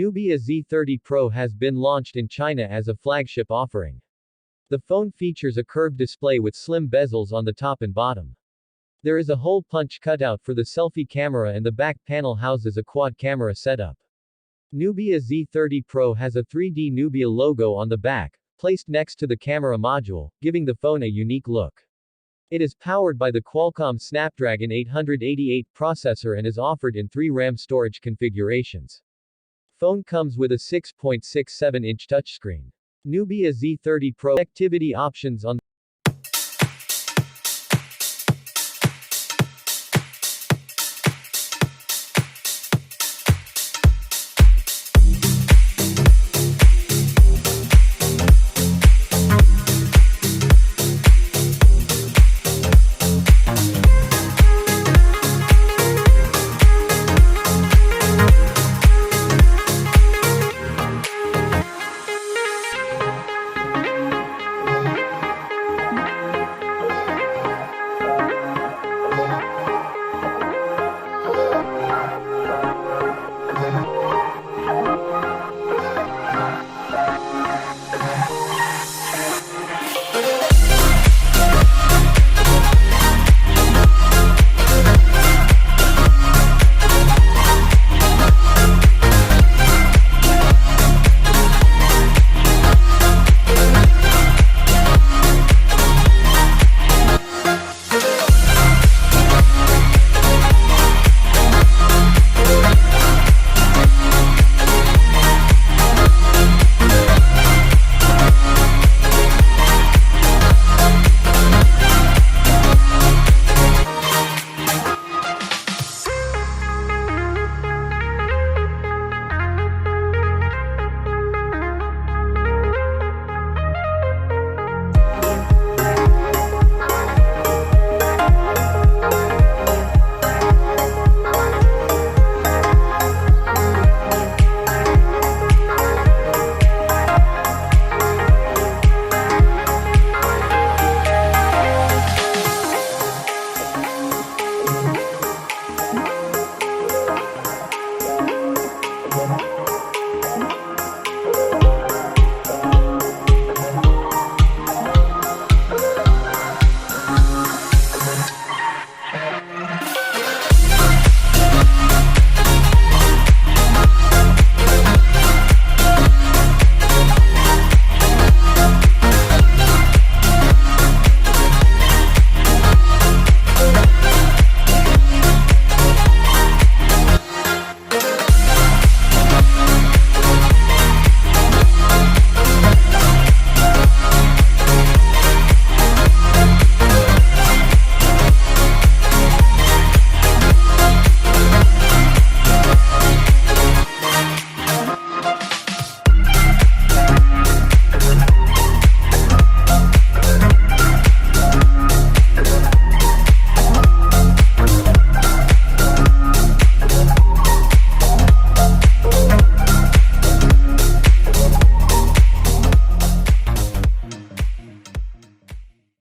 Nubia Z30 Pro has been launched in China as a flagship offering. The phone features a curved display with slim bezels on the top and bottom. There is a hole punch cutout for the selfie camera and the back panel houses a quad camera setup. Nubia Z30 Pro has a 3D Nubia logo on the back, placed next to the camera module, giving the phone a unique look. It is powered by the Qualcomm Snapdragon 888 processor and is offered in 3 RAM storage configurations. Phone comes with a 6.67-inch touchscreen. Nubia Z30 Pro activity options on